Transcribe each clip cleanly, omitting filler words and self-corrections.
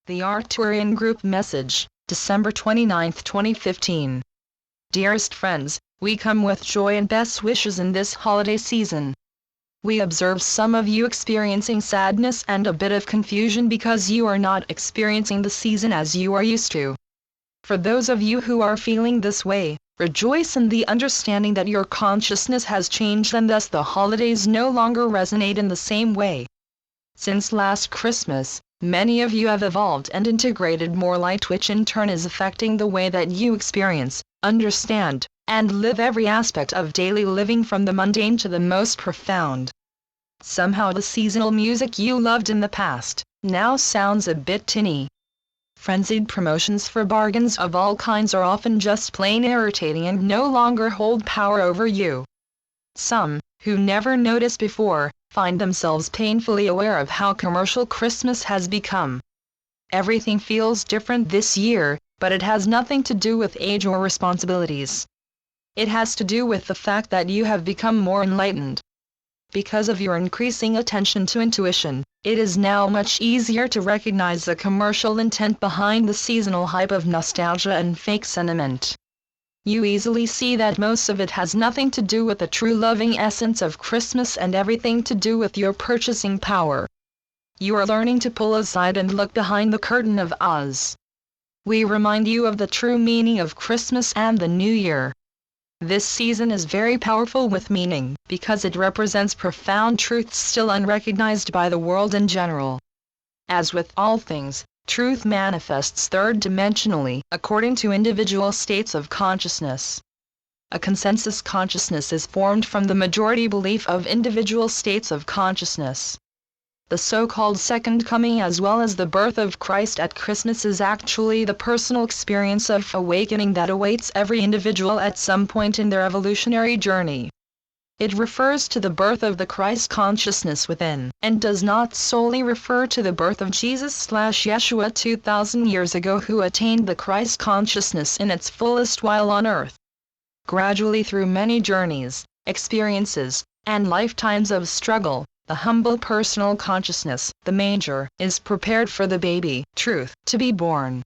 The Arcturian Group Message, December 29, 2015. Dearest friends, we come with joy and best wishes in this holiday season. We observe some of you experiencing sadness and a bit of confusion because you are not experiencing the season as you are used to. For those of you who are feeling this way, rejoice in the understanding that your consciousness has changed and thus the holidays no longer resonate in the same way. Since last Christmas, many of you have evolved and integrated more light, which in turn is affecting the way that you experience, understand, and live every aspect of daily living, from the mundane to the most profound. Somehow the seasonal music you loved in the past now sounds a bit tinny. Frenzied promotions for bargains of all kinds are often just plain irritating and no longer hold power over you. Some, who never noticed before, find themselves painfully aware of how commercial Christmas has become. Everything feels different this year, but it has nothing to do with age or responsibilities. It has to do with the fact that you have become more enlightened. Because of your increasing attention to intuition, it is now much easier to recognize the commercial intent behind the seasonal hype of nostalgia and fake sentiment. You easily see that most of it has nothing to do with the true loving essence of Christmas and everything to do with your purchasing power. You are learning to pull aside and look behind the curtain of Oz. We remind you of the true meaning of Christmas and the New Year. This season is very powerful with meaning, because it represents profound truths still unrecognized by the world in general. As with all things, truth manifests third-dimensionally, according to individual states of consciousness. A consensus consciousness is formed from the majority belief of individual states of consciousness. The so-called second coming, as well as the birth of Christ at Christmas, is actually the personal experience of awakening that awaits every individual at some point in their evolutionary journey. It refers to the birth of the Christ consciousness within, and does not solely refer to the birth of Jesus/Yeshua 2,000 years ago, who attained the Christ consciousness in its fullest while on earth. Gradually, through many journeys, experiences, and lifetimes of struggle, the humble personal consciousness, the manger, is prepared for the baby, truth, to be born.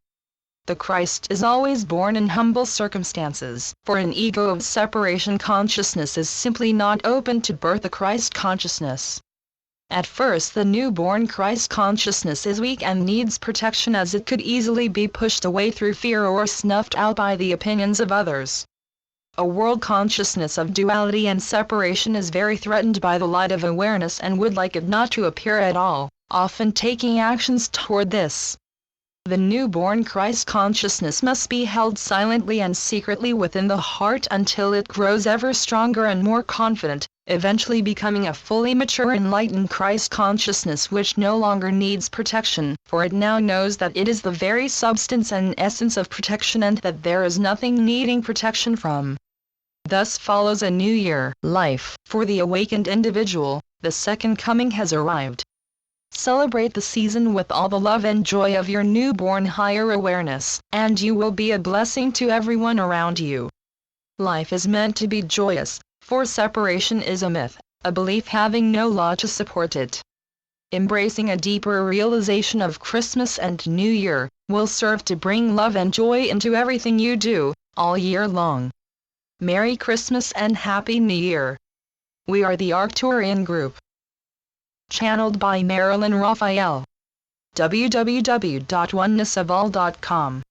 The Christ is always born in humble circumstances, for an ego of separation consciousness is simply not open to birth the Christ consciousness. At first, the newborn Christ consciousness is weak and needs protection, as it could easily be pushed away through fear or snuffed out by the opinions of others. A world consciousness of duality and separation is very threatened by the light of awareness and would like it not to appear at all, often taking actions toward this. The newborn Christ consciousness must be held silently and secretly within the heart until it grows ever stronger and more confident, eventually becoming a fully mature enlightened Christ consciousness which no longer needs protection, for it now knows that it is the very substance and essence of protection and that there is nothing needing protection from. Thus follows a new year, life. For the awakened individual, the second coming has arrived. Celebrate the season with all the love and joy of your newborn higher awareness, and you will be a blessing to everyone around you. Life is meant to be joyous, for separation is a myth, a belief having no law to support it. Embracing a deeper realization of Christmas and New Year will serve to bring love and joy into everything you do, all year long. Merry Christmas and Happy New Year. We are the Arcturian Group. Channeled by Marilyn Raphael. www.onenessofall.com